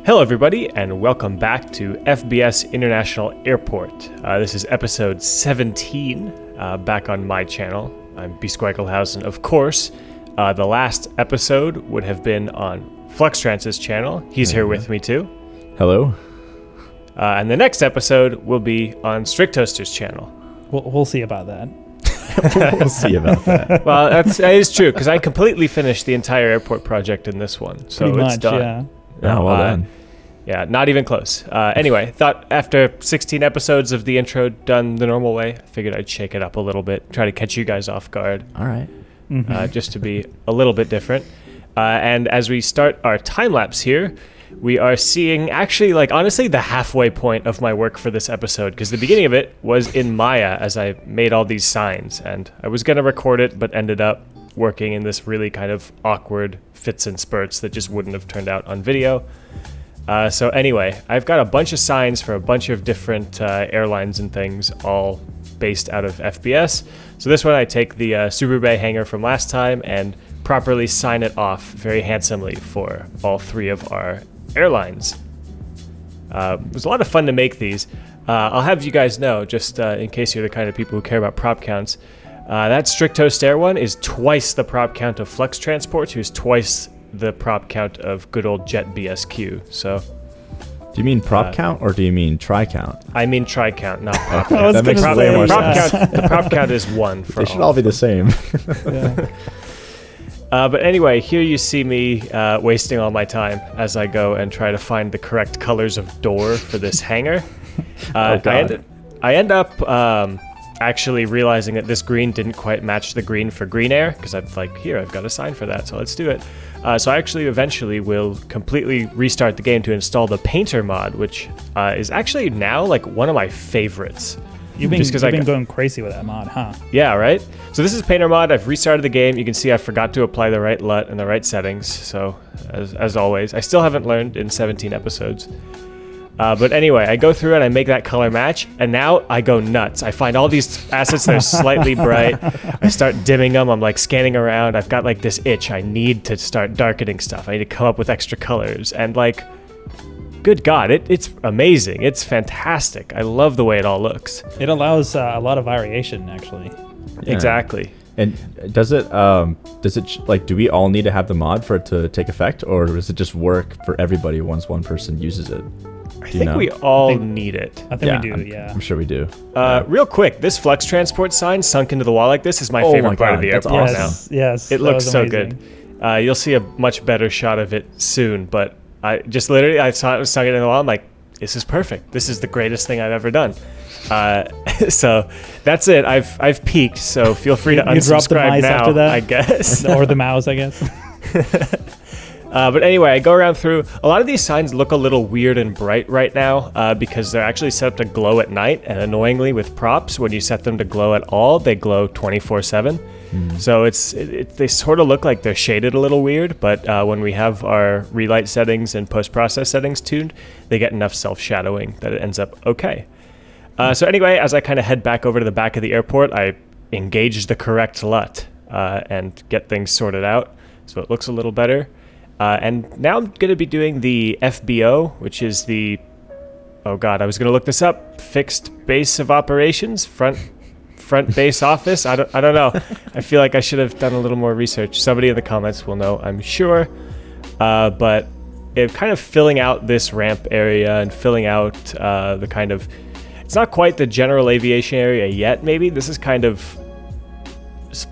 Hello everybody, and welcome back to FBS International Airport. This is episode 17, back on my channel. I'm bsquiklehausen, of course. The last episode would have been on FluxTrance's channel. He's here with me too. Hello. And the next episode will be on Strictoaster's channel. We'll see about that. We'll see about that. Well, that is true, because I completely finished the entire airport project in this one. So Pretty it's much, done. yeah. Oh, well done. Yeah, not even close. Anyway, thought after 16 episodes of the intro done the normal way, I figured I'd shake it up a little bit, try to catch you guys off guard. All right. Just to be a little bit different. And as we start our time lapse here, we are seeing actually, honestly, the halfway point of my work for this episode, because the beginning of it was in Maya as I made all these signs, and I was going to record it, but ended up working in this really kind of awkward fits and spurts that just wouldn't have turned out on video. So anyway, I've got a bunch of signs for a bunch of different airlines and things, all based out of FBS. So this one, I take the Super Bay hangar from last time and properly sign it off very handsomely for all three of our airlines. It was a lot of fun to make these. I'll have you guys know, just in case you're the kind of people who care about prop counts, that Strictoast Air one is twice the prop count of Flux Transport, who's twice the prop count of good old Jet BSQ. So, do you mean prop count or do you mean tri count? I mean tri count, not prop Okay, count. that makes way more sense. The prop count is one for They should all be the same. Yeah. But anyway, here you see me wasting all my time as I go and try to find the correct colors of door for this hangar. God. I end up actually realizing that this green didn't quite match the green for green air, because I'm like, here, I've got a sign for that, so let's do it. So I actually eventually will completely restart the game to install the painter mod, which is actually now one of my favorites. You've been going crazy with that mod, huh? Yeah, right? So this is painter mod. I've restarted the game. You can see I forgot to apply the right LUT and the right settings. So as always, I still haven't learned in 17 episodes. But anyway, I go through and I make that color match, and now I go nuts. I find all these assets that are slightly bright. I start dimming them. I'm scanning around. I've got this itch. I need to start darkening stuff. I need to come up with extra colors. And good God, it's amazing. It's fantastic. I love the way it all looks. It allows a lot of variation, actually. Yeah. Exactly. And does it do we all need to have the mod for it to take effect, or does it just work for everybody once one person uses it? I think we all need it. I think we do, yeah. I'm sure we do. Real quick, this Flux Transport sign sunk into the wall like this is my favorite part of the airport now. Yes, it looks so good. You'll see a much better shot of it soon, but I just literally, I saw it was sunk into the wall. I'm like, this is perfect. This is the greatest thing I've ever done. So that's it. I've peaked, so feel free to you drop the unsubscribe mice now, after that? I guess. Or the mouse, I guess. But anyway, I go around through. A lot of these signs look a little weird and bright right now because they're actually set up to glow at night. And annoyingly, with props, when you set them to glow at all, they glow 24/7. So they sort of look like they're shaded a little weird. But when we have our relight settings and post-process settings tuned, they get enough self-shadowing that it ends up okay. So anyway, as I kind of head back over to the back of the airport, I engage the correct LUT and get things sorted out so it looks a little better. And now I'm going to be doing the FBO, which is the, oh God, I was going to look this up, fixed base of operations, front base office. I don't know. I feel like I should have done a little more research. Somebody in the comments will know, I'm sure. But it kind of filling out this ramp area and filling out the kind of, it's not quite the general aviation area yet, maybe. This is kind of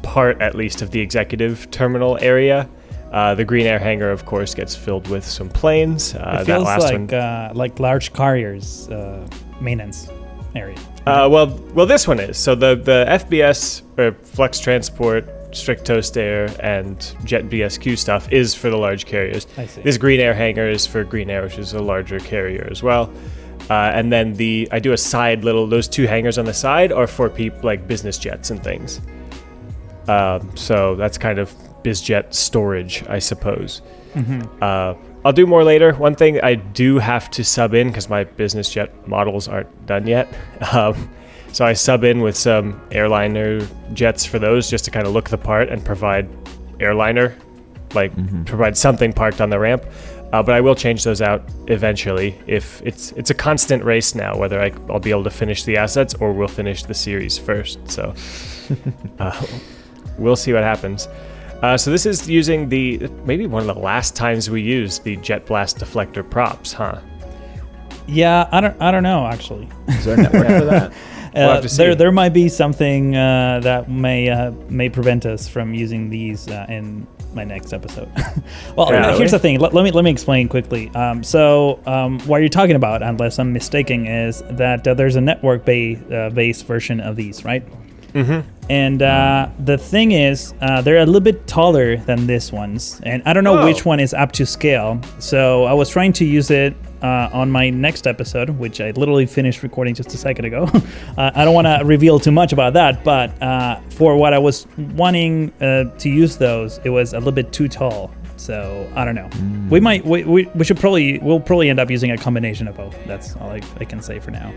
part, at least, of the executive terminal area. The green air hangar, of course, gets filled with some planes. It feels like large carriers maintenance area. Well, this one is. So the FBS, or Flux Transport, Strictoast Air, and Jet BSQ stuff is for the large carriers. I see. This green air hangar is for Green Air, which is a larger carrier as well. And then I do a side those two hangars on the side are for people like business jets and things. So that's kind of bizjet storage, I suppose. I'll do more later. One thing I do have to sub in because my business jet models aren't done yet. So I sub in with some airliner jets for those just to kind of look the part and provide airliner like provide something parked on the ramp. But I will change those out eventually. If it's a constant race now, whether I'll be able to finish the assets or we'll finish the series first. So we'll see what happens. So this is using maybe one of the last times we used the jet blast deflector props, huh? Yeah, I don't know actually. Is there a network for that? We'll have to see. There might be something that may prevent us from using these in my next episode. Well, here's the thing. Let me explain quickly. What you're talking about, unless I'm mistaken, is that there's a network based version of these, right? Mm-hmm. And the thing is, they're a little bit taller than this ones, and I don't know which one is up to scale. So I was trying to use it on my next episode, which I literally finished recording just a second ago. I don't want to reveal too much about that, but for what I was wanting to use those, it was a little bit too tall. So I don't know. We'll probably end up using a combination of both. That's all I can say for now.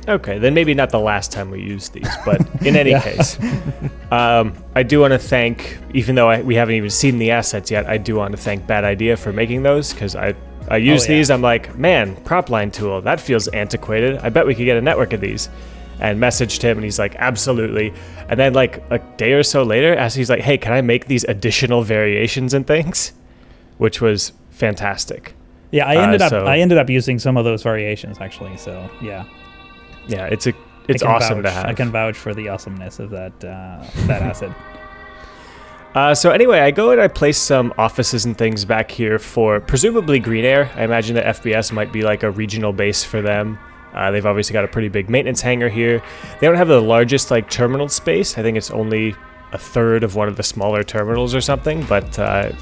Okay, then maybe not the last time we used these, but in any case, I do want to thank, even though we haven't even seen the assets yet, I do want to thank Bad Idea for making those, because I use these, I'm like, man, prop line tool, that feels antiquated. I bet we could get a network of these. And messaged him, and he's like, absolutely. And then like a day or so later, he's like, hey, can I make these additional variations and things? Which was fantastic. Yeah, I ended up using some of those variations actually, so yeah. Yeah, it's awesome to have. I can vouch for the awesomeness of that asset. So anyway, I go and I place some offices and things back here for presumably Green Air. I imagine that FBS might be like a regional base for them. They've obviously got a pretty big maintenance hangar here. They don't have the largest like terminal space. I think it's only a third of one of the smaller terminals or something, but I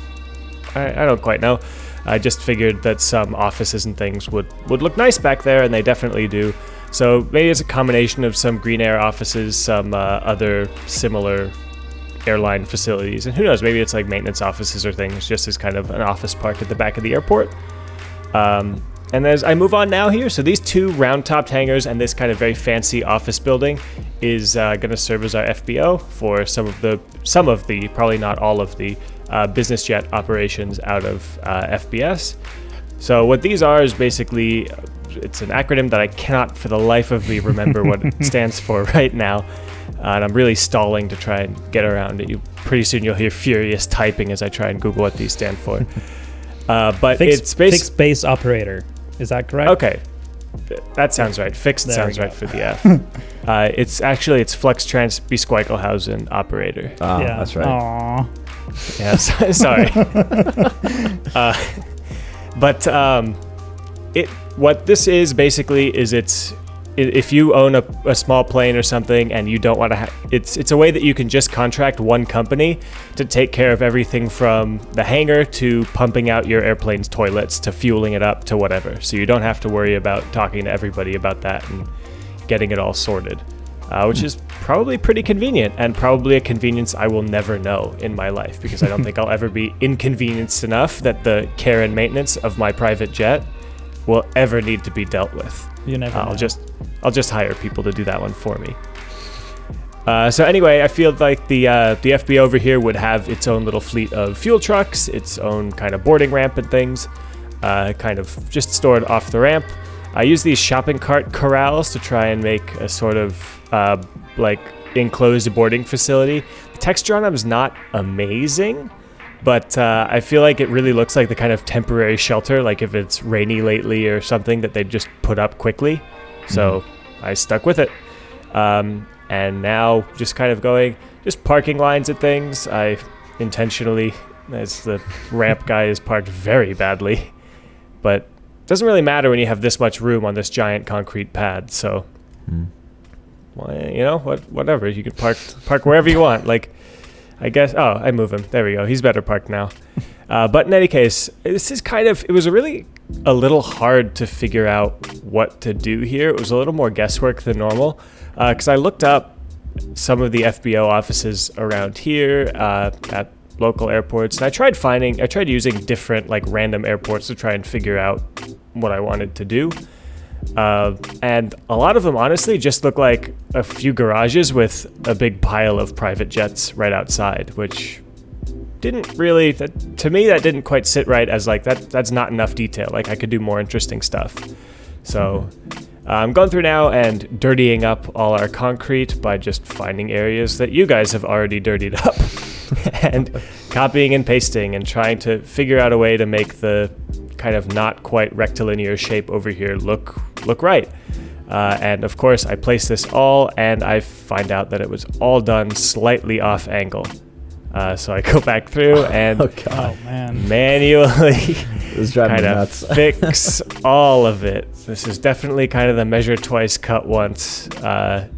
don't quite know. I just figured that some offices and things would look nice back there, and they definitely do. So maybe it's a combination of some Green Air offices, some other similar airline facilities, and who knows, maybe it's like maintenance offices or things, just as kind of an office park at the back of the airport. And as I move on now here, so these two round-topped hangars and this kind of very fancy office building is going to serve as our FBO for some of the, probably not all of the business jet operations out of FBS. So what these are is basically, it's an acronym that I cannot for the life of me remember what it stands for right now. And I'm really stalling to try and get around it. Pretty soon you'll hear furious typing as I try and Google what these stand for. But it's fixed base operator. Is that correct? Okay, that sounds right. Fixed sounds right for the F. It's Flex Trans bsquiklehausen operator. Yeah, that's right. Aww. Yeah, sorry. What this is basically is if you own a small plane or something and you don't want to it's a way that you can just contract one company to take care of everything from the hangar to pumping out your airplane's toilets to fueling it up to whatever. So you don't have to worry about talking to everybody about that and getting it all sorted, which is probably pretty convenient, and probably a convenience I will never know in my life, because I don't think I'll ever be inconvenienced enough that the care and maintenance of my private jet will ever need to be dealt with. You never know. I'll just hire people to do that one for me. So anyway, I feel like the FBO over here would have its own little fleet of fuel trucks, its own kind of boarding ramp and things, kind of just stored off the ramp. I use these shopping cart corrals to try and make a sort of like enclosed boarding facility. The texture on them is not amazing, but I feel like it really looks like the kind of temporary shelter, like if it's rainy lately or something, that they just put up quickly. So I stuck with it. And now just kind of going, just parking lines at things. I intentionally, as the ramp guy is parked very badly, but it doesn't really matter when you have this much room on this giant concrete pad. So, well, whatever. You can park wherever you want. Like, I guess, I move him. There we go. He's better parked now. But in any case, this is it was really a little hard to figure out what to do here. It was a little more guesswork than normal, because I looked up some of the FBO offices around here at local airports, and I tried using different like random airports to try and figure out what I wanted to do. And a lot of them honestly just look like a few garages with a big pile of private jets right outside, which didn't really, to me, that didn't quite sit right as like, that's not enough detail. Like I could do more interesting stuff. So I'm going through now and dirtying up all our concrete by just finding areas that you guys have already dirtied up and copying and pasting and trying to figure out a way to make the kind of not quite rectilinear shape over here look right. And of course I place this all and I find out that it was all done slightly off angle. So I go back through and manually kind of fix all of it. This is definitely kind of the measure twice, cut once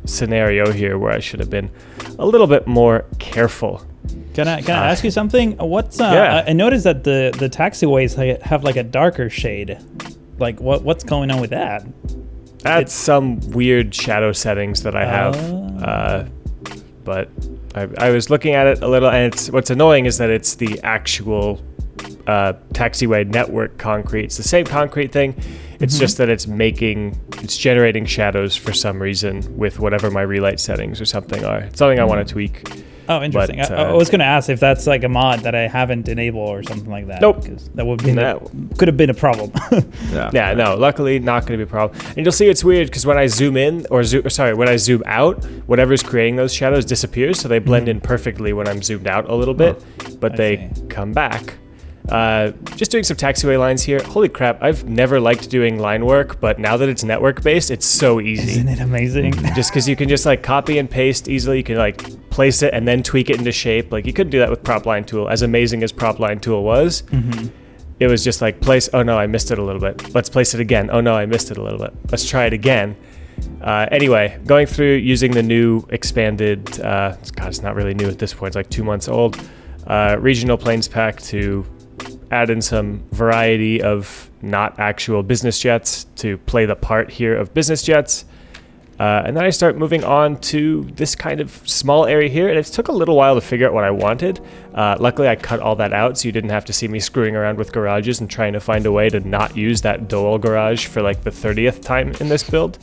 scenario here where I should have been a little bit more careful. Can I ask you something? What's I noticed that the taxiways have like a darker shade. Like what's going on with that? That's some weird shadow settings that I have. But I was looking at it a little, and what's annoying is that it's the actual taxiway network concrete. It's the same concrete thing. It's just that it's generating shadows for some reason with whatever my relight settings or something are. It's something I want to tweak. Oh, interesting. But, I was going to ask if that's like a mod that I haven't enabled or something like that. Nope. Because that could have been a problem. Yeah, no, luckily not going to be a problem. And you'll see it's weird because when I zoom in when I zoom out, whatever's creating those shadows disappears. So they blend in perfectly when I'm zoomed out a little bit, but they come back. Just doing some taxiway lines here. Holy crap, I've never liked doing line work, but now that it's network based, it's so easy. Isn't it amazing? Just because you can just like copy and paste easily. You can like place it and then tweak it into shape. Like you couldn't do that with prop line tool. As amazing as prop line tool was, it was just like place, oh no, I missed it a little bit. Let's place it again. Oh no, I missed it a little bit. Let's try it again. Anyway, going through using the new expanded, it's not really new at this point. It's like 2 months old. Regional planes pack to add in some variety of not actual business jets to play the part here of business jets. And then I start moving on to this kind of small area here, and it took a little while to figure out what I wanted. Luckily, I cut all that out, so you didn't have to see me screwing around with garages and trying to find a way to not use that Dole garage for like the 30th time in this build.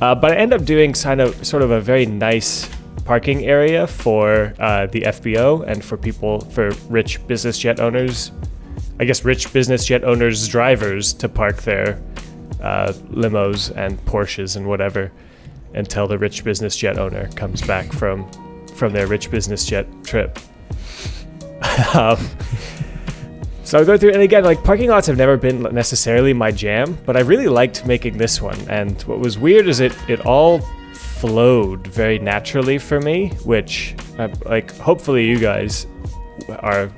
But I end up doing sort of a very nice parking area for the FBO and for rich business jet owners. I guess rich business jet owners' drivers to park their limos and Porsches and whatever until the rich business jet owner comes back from their rich business jet trip. So I go through, and again, like parking lots have never been necessarily my jam, but I really liked making this one. And what was weird is it all flowed very naturally for me, which like hopefully you guys are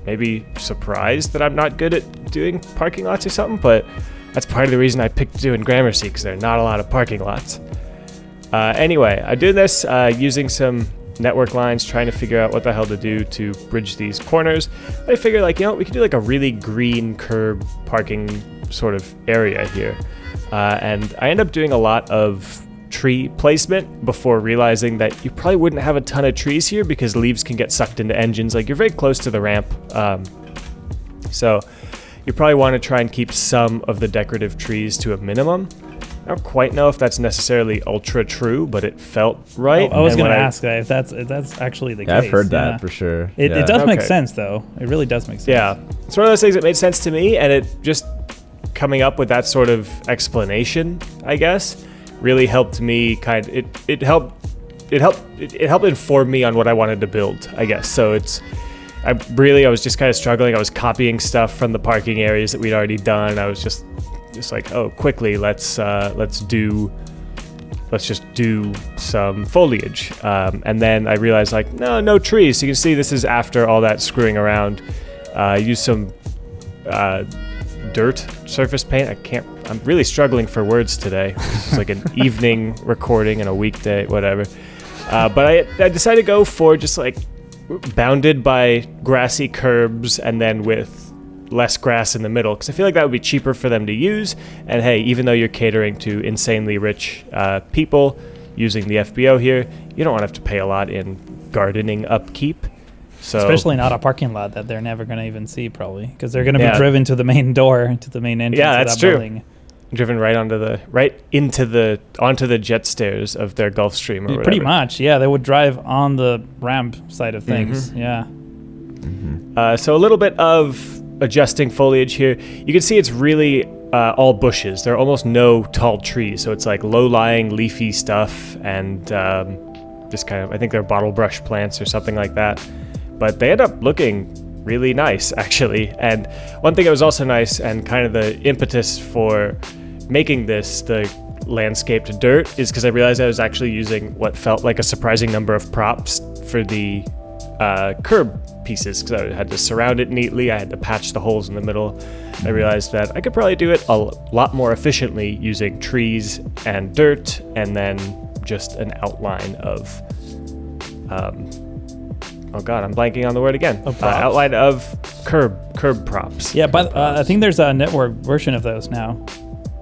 maybe surprised that I'm not good at doing parking lots or something, but that's part of the reason I picked doing Gramercy, because there are not a lot of parking lots. Anyway, I do this using some network lines, trying to figure out what the hell to do to bridge these corners. I figure like, we could do like a really green curb parking sort of area here. And I end up doing a lot of tree placement before realizing that you probably wouldn't have a ton of trees here because leaves can get sucked into engines. Like you're very close to the ramp. So you probably want to try and keep some of the decorative trees to a minimum. I don't quite know if that's necessarily ultra true, but it felt right. I was going to ask if that's actually the case. I've heard that for sure. It does make sense, though. It really does make sense. Yeah. It's one of those things that made sense to me, and it just coming up with that sort of explanation, I guess, really helped me it helped inform me on what I wanted to build, I guess. So I was just kind of struggling. I was copying stuff from the parking areas that we'd already done. I was just like, oh, quickly, let's just do some foliage. And then I realized like, no trees. So you can see this is after all that screwing around. Use some dirt surface paint. I'm really struggling for words today. It's like an evening recording and a weekday, whatever. But I decided to go for just like bounded by grassy curbs and then with less grass in the middle, because I feel like that would be cheaper for them to use. And hey, even though you're catering to insanely rich people using the FBO here, you don't want to have to pay a lot in gardening upkeep. So, especially not a parking lot that they're never going to even see, probably, because they're going to be driven to the main door, to the main entrance. Yeah, that's of that true. Building. Driven onto the jet stairs of their Gulfstream or whatever. Pretty much, yeah. They would drive on the ramp side of things. Yeah. So a little bit of adjusting foliage here. You can see it's really all bushes. There are almost no tall trees, so it's like low-lying leafy stuff and just kind of, I think they're bottle brush plants or something like that. But they end up looking really nice, actually. And one thing that was also nice, and kind of the impetus for making this the landscaped dirt, is because I realized I was actually using what felt like a surprising number of props for the curb pieces, because I had to surround it neatly. I had to patch the holes in the middle. I realized that I could probably do it a lot more efficiently using trees and dirt, and then just an outline of oh god, I'm blanking on the word again. Outline of curb props. Yeah, but I think there's a network version of those now.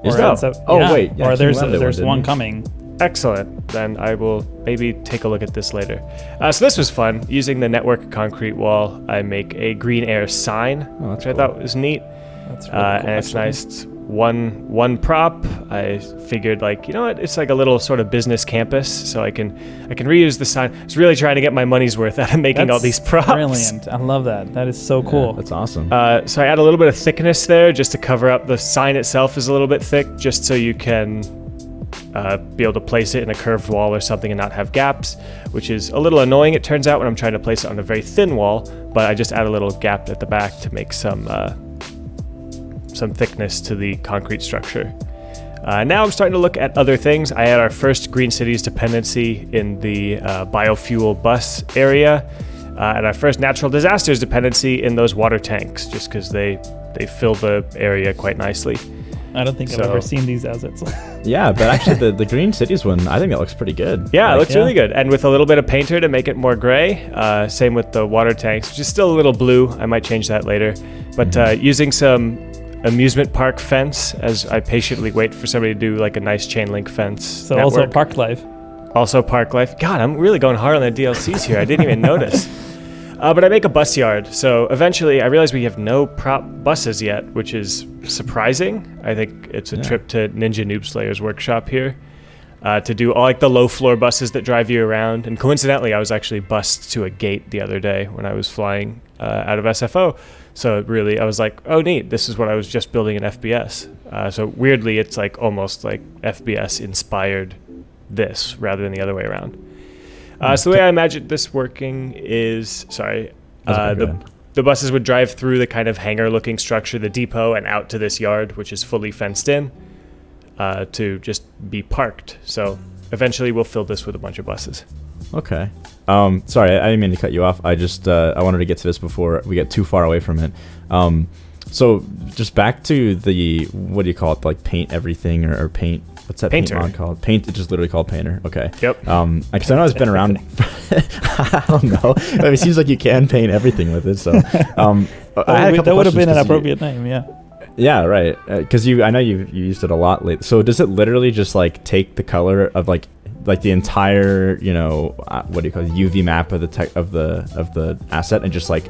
Is there? Wait. Yeah, or there's one coming. Excellent. Then I will maybe take a look at this later. So this was fun. Using the network concrete wall, I make a green air sign, which cool. I thought was neat. That's really cool, and it's nice. One prop. I figured, like, you know what? It's like a little sort of business campus, so I can reuse the sign. I was really trying to get my money's worth out of making all these props. Brilliant. I love that. That is so cool. That's awesome. So I add a little bit of thickness there just to cover up. The sign itself is a little bit thick, just so you can be able to place it in a curved wall or something and not have gaps, which is a little annoying, it turns out, when I'm trying to place it on a very thin wall. But I just add a little gap at the back to make some thickness to the concrete structure. Now I'm starting to look at other things. I had our first Green Cities dependency in the biofuel bus area, and our first natural disasters dependency in those water tanks, just because they fill the area quite nicely. I don't think I've ever seen these assets. Yeah, but actually the Green Cities one, I think it looks pretty good. Yeah, it looks really good. And with a little bit of painter to make it more gray. Same with the water tanks, which is still a little blue. I might change that later. But using some amusement park fence as I patiently wait for somebody to do like a nice chain link fence. So network. Also park life. Also park life. God, I'm really going hard on the DLCs here. I didn't even notice. But I make a bus yard. So eventually I realize we have no prop buses yet, which is surprising. I think it's a trip to Ninja Noob Slayer's workshop here to do all like the low floor buses that drive you around. And coincidentally, I was actually bussed to a gate the other day when I was flying out of SFO. So really, I was like, oh, neat. This is what I was just building in FBS. So weirdly, it's like almost like FBS inspired this rather than the other way around. So the way I imagined this working is, the buses would drive through the kind of hangar-looking structure, the depot, and out to this yard, which is fully fenced in, to just be parked. So eventually we'll fill this with a bunch of buses. Okay. Sorry, I didn't mean to cut you off. I just I wanted to get to this before we get too far away from it. So just back to the, what do you call it, like paint everything or paint, what's that Painter. paint mod called? Paint, it's just literally called Painter. Okay. Yep. Because I know it's been around. I don't know. I mean, it seems like you can paint everything with it. So I had a couple that would have been an questions appropriate name, yeah. Yeah, right. Because I know you used it a lot lately. So does it literally just like take the color of like the entire, what do you call it, UV map of the asset and just like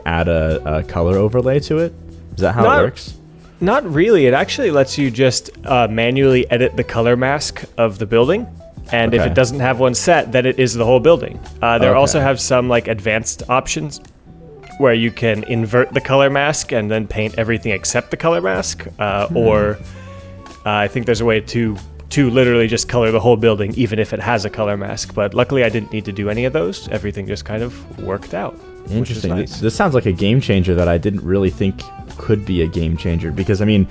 add a color overlay to it? Is that how it works? Not really. It actually lets you just manually edit the color mask of the building. And if it doesn't have one set, then it is the whole building. There also have some like advanced options where you can invert the color mask and then paint everything except the color mask. Or I think there's a way to literally just color the whole building even if it has a color mask. But luckily I didn't need to do any of those. Everything just kind of worked out. Interesting. Nice. This sounds like a game changer that I didn't really think could be a game changer, because I mean,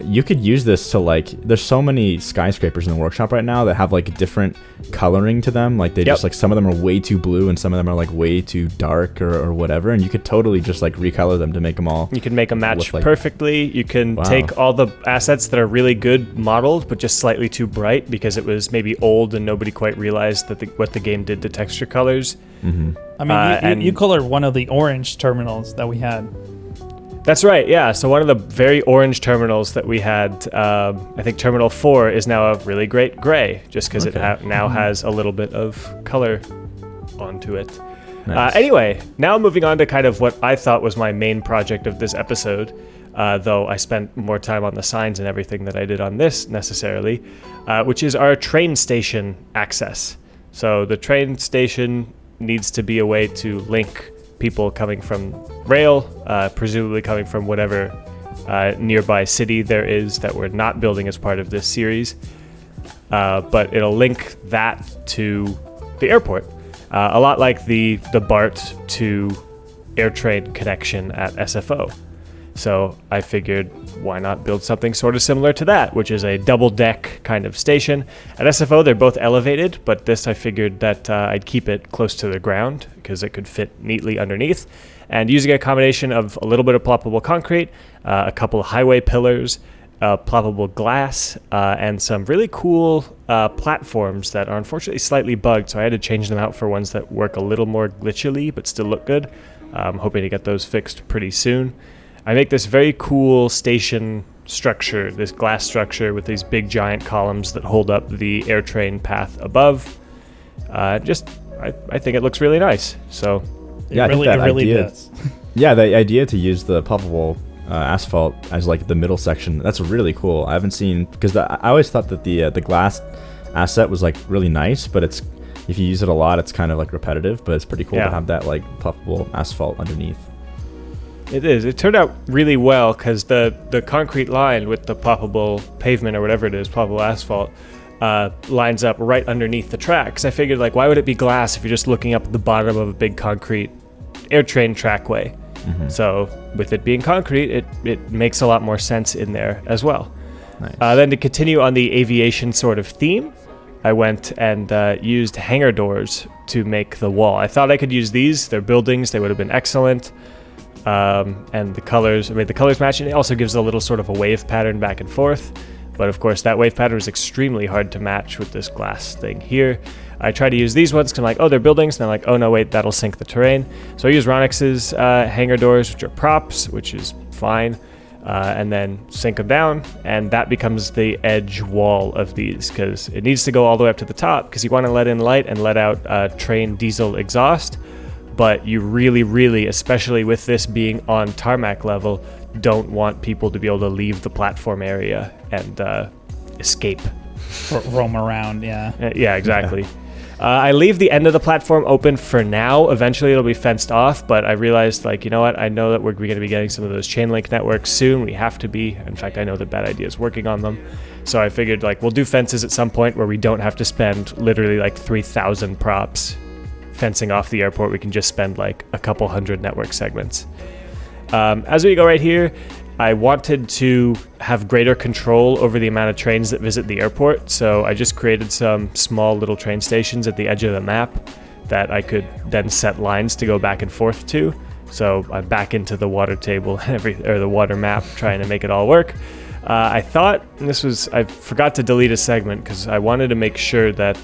you could use this to like, there's so many skyscrapers in the workshop right now that have like different coloring to them. Like they just like, some of them are way too blue and some of them are like way too dark or whatever. And you could totally just like recolor them to make them all. You can make them match perfectly. You can take all the assets that are really good modeled, but just slightly too bright because it was maybe old and nobody quite realized that what the game did to texture colors. Mm-hmm. I mean, you colored one of the orange terminals that we had. That's right, yeah. So one of the very orange terminals that we had, I think Terminal 4 is now a really great gray, just because it now has a little bit of color onto it. Nice. Anyway, now moving on to kind of what I thought was my main project of this episode, though I spent more time on the signs and everything that I did on this necessarily, which is our train station access. So the train station needs to be a way to link people coming from rail, presumably coming from whatever nearby city there is that we're not building as part of this series. But it'll link that to the airport, a lot like the BART to AirTrain connection at SFO. So I figured, why not build something sort of similar to that, which is a double-deck kind of station. At SFO, they're both elevated, but this I figured that I'd keep it close to the ground because it could fit neatly underneath. And using a combination of a little bit of ploppable concrete, a couple of highway pillars, ploppable glass, and some really cool platforms that are unfortunately slightly bugged, so I had to change them out for ones that work a little more glitchily but still look good. I'm hoping to get those fixed pretty soon. I make this very cool station structure, this glass structure with these big giant columns that hold up the AirTrain path above. I think it looks really nice. So yeah, it really does. Yeah, the idea to use the ploppable asphalt as like the middle section, that's really cool. I haven't seen, because I always thought that the glass asset was like really nice, but it's, if you use it a lot, it's kind of like repetitive, but it's pretty cool to have that like ploppable asphalt underneath. It is. It turned out really well because the concrete line with the ploppable pavement or whatever it is, ploppable asphalt, lines up right underneath the tracks. I figured, like, why would it be glass if you're just looking up at the bottom of a big concrete AirTrain trackway? Mm-hmm. So with it being concrete, it makes a lot more sense in there as well. Nice. Then to continue on the aviation sort of theme, I went and used hangar doors to make the wall. I thought I could use these. They're buildings. They would have been excellent. And the colors match, and it also gives a little sort of a wave pattern back and forth. But of course, that wave pattern is extremely hard to match with this glass thing here. I try to use these ones because I'm like, oh, they're buildings. And I'm like, oh, no, wait, that'll sink the terrain. So I use Ronix's hangar doors, which are props, which is fine. And then sink them down, and that becomes the edge wall of these because it needs to go all the way up to the top because you want to let in light and let out train diesel exhaust. But you really, really, especially with this being on tarmac level, don't want people to be able to leave the platform area and escape. Roam around, yeah. Yeah, exactly. I leave the end of the platform open for now. Eventually it'll be fenced off, but I realized, like, you know what? I know that we're going to be getting some of those chain link networks soon. We have to be. In fact, I know that Bad Idea is working on them. So I figured, like, we'll do fences at some point where we don't have to spend literally like 3,000 props fencing off the airport. We can just spend like a couple hundred network segments. As we go right here, I wanted to have greater control over the amount of trains that visit the airport, so I just created some small little train stations at the edge of the map that I could then set lines to go back and forth to. So I'm back into the water table or the water map, trying to make it all work. I thought I forgot to delete a segment because I wanted to make sure that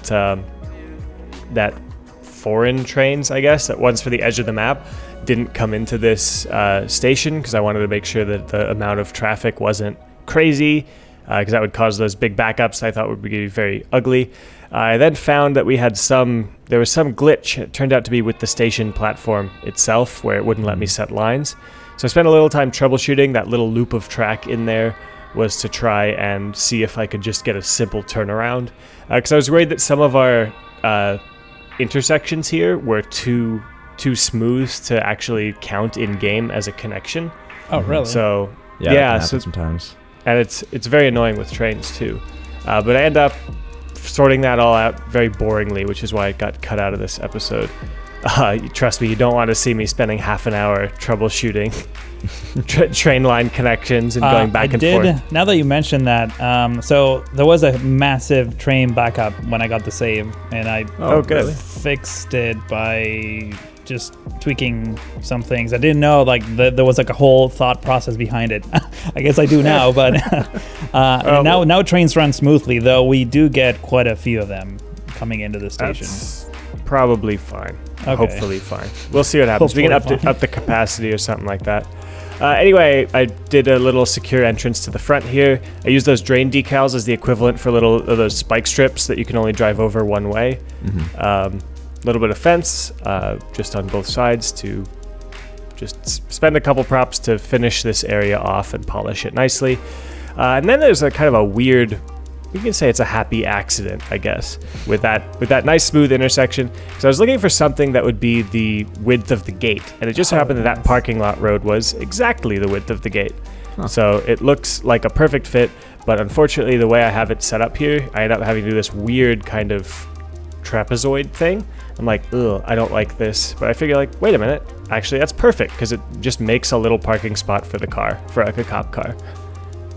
that foreign trains, I guess, that ones for the edge of the map didn't come into this station because I wanted to make sure that the amount of traffic wasn't crazy because that would cause those big backups I thought would be very ugly. I then found that there was some glitch. It turned out to be with the station platform itself where it wouldn't let me set lines. So I spent a little time troubleshooting that little loop of track in there was to try and see if I could just get a simple turnaround because I was worried that some of our intersections here were too smooth to actually count in game as a connection. Oh, really? So yeah, so sometimes, and it's very annoying with trains too. But I end up sorting that all out very boringly, which is why it got cut out of this episode. Trust me, you don't want to see me spending half an hour troubleshooting train line connections and going back and forth. Now that you mentioned that, so there was a massive train backup when I got the save, and I fixed it by just tweaking some things. I didn't know there was like a whole thought process behind it. I guess I do now, but now trains run smoothly, though we do get quite a few of them coming into the station. That's probably fine. Okay. Hopefully fine. We'll see what happens. We can up the capacity or something like that. Anyway, I did a little secure entrance to the front here. I used those drain decals as the equivalent for those spike strips that you can only drive over one way. Mm-hmm. Little bit of fence just on both sides to just spend a couple props to finish this area off and polish it nicely. And then there's a kind of a weird we can say it's a happy accident, I guess, with that nice smooth intersection. So I was looking for something that would be the width of the gate, and it just so happened that parking lot road was exactly the width of the gate. So it looks like a perfect fit, but unfortunately the way I have it set up here, I end up having to do this weird kind of trapezoid thing. I'm like, ugh, I don't like this. But I figure, like, wait a minute, actually that's perfect, because it just makes a little parking spot for the car, for like a cop car.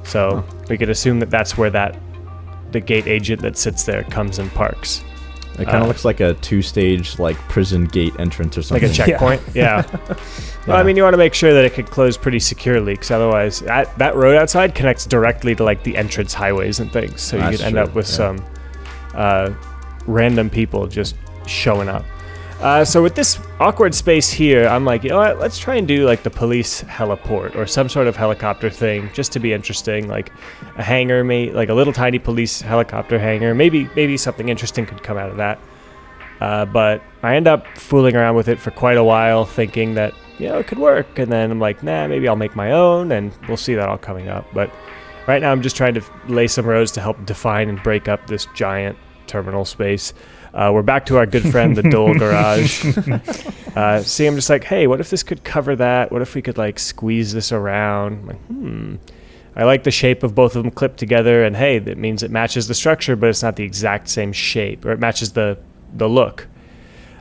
So we could assume that that's where the gate agent that sits there comes and parks. It kind of looks like a 2-stage like prison gate entrance or something. Like a checkpoint? Yeah. Well, I mean, you want to make sure that it can close pretty securely, because otherwise that road outside connects directly to like the entrance highways and things. So you could end up with some random people just showing up. So with this awkward space here, I'm like, you know what, let's try and do like the police heliport or some sort of helicopter thing, just to be interesting, like a hangar, like a little tiny police helicopter hangar. Maybe something interesting could come out of that. But I end up fooling around with it for quite a while, thinking that, you know, it could work. And then I'm like, nah, maybe I'll make my own, and we'll see that all coming up. But right now I'm just trying to lay some rows to help define and break up this giant terminal space. We're back to our good friend, the Dole Garage. See, I'm just like, hey, what if this could cover that? What if we could like squeeze this around? I'm like, I like the shape of both of them clipped together, and hey, that means it matches the structure, but it's not the exact same shape, or it matches the look.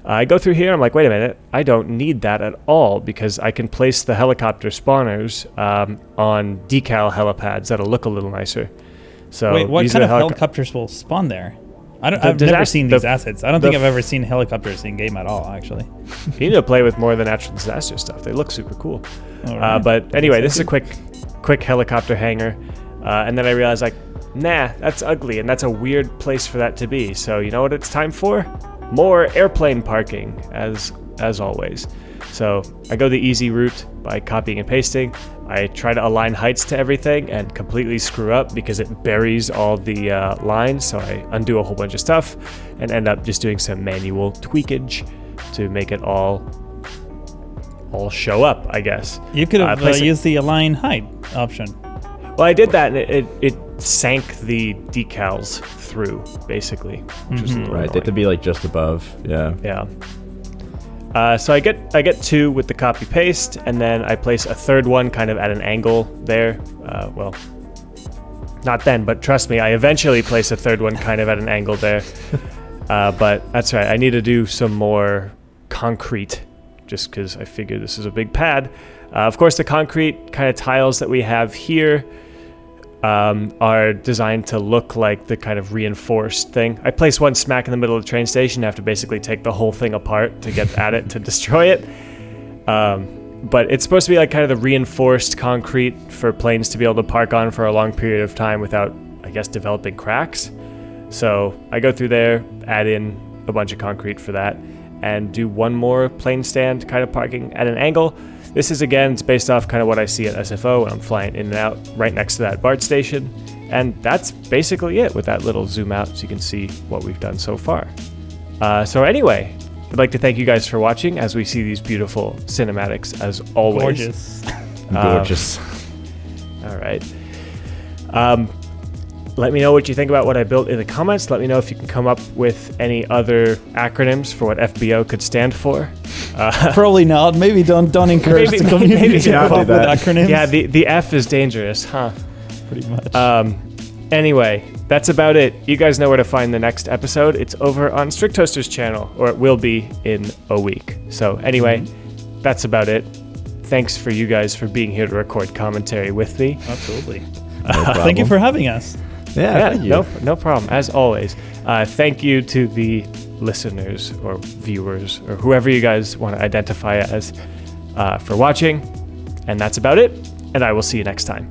I go through here, I'm like, wait a minute, I don't need that at all, because I can place the helicopter spawners on decal helipads that'll look a little nicer. So wait, what kind of helicopters will spawn there? I've never seen these assets. I don't think I've ever seen helicopters in game at all, actually. You need to play with more of the natural disaster stuff. They look super cool. Right. But anyway, this is a quick helicopter hangar. And then I realized, like, nah, that's ugly, and that's a weird place for that to be. So you know what it's time for? More airplane parking, as always. So I go the easy route by copying and pasting. I try to align heights to everything and completely screw up because it buries all the lines. So I undo a whole bunch of stuff and end up just doing some manual tweakage to make it all show up, I guess. You could have used the align height option. Well, I did that, and it sank the decals through, basically, which was a little right. They have to be like just above. Yeah. Yeah. So I get two with the copy paste, and then I place a third one kind of at an angle there. Well, not then, but trust me, I eventually place a third one kind of at an angle there. But that's right. I need to do some more concrete, just because I figure this is a big pad. Of course, the concrete kind of tiles that we have here are designed to look like the kind of reinforced thing. I place one smack in the middle of the train station. I have to basically take the whole thing apart to get at it to destroy it. But it's supposed to be like kind of the reinforced concrete for planes to be able to park on for a long period of time without, I guess, developing cracks. So I go through there, add in a bunch of concrete for that, and do one more plane stand kind of parking at an angle. This is, again, it's based off kind of what I see at SFO when I'm flying in and out right next to that BART station. And that's basically it with that little zoom out, so you can see what we've done so far. So anyway, I'd like to thank you guys for watching as we see these beautiful cinematics as always. Gorgeous. Gorgeous. All right. Let me know what you think about what I built in the comments. Let me know if you can come up with any other acronyms for what FBO could stand for. Probably not. Maybe don't encourage the community to come up with acronyms. Yeah, the F is dangerous, huh? Pretty much. Anyway, that's about it. You guys know where to find the next episode. It's over on Strict Toaster's channel, or it will be in a week. So anyway, that's about it. Thanks for you guys for being here to record commentary with me. Absolutely. Thank you for having us. Yeah, thank you. No problem. As always, thank you to the listeners or viewers or whoever you guys want to identify as for watching. And that's about it. And I will see you next time.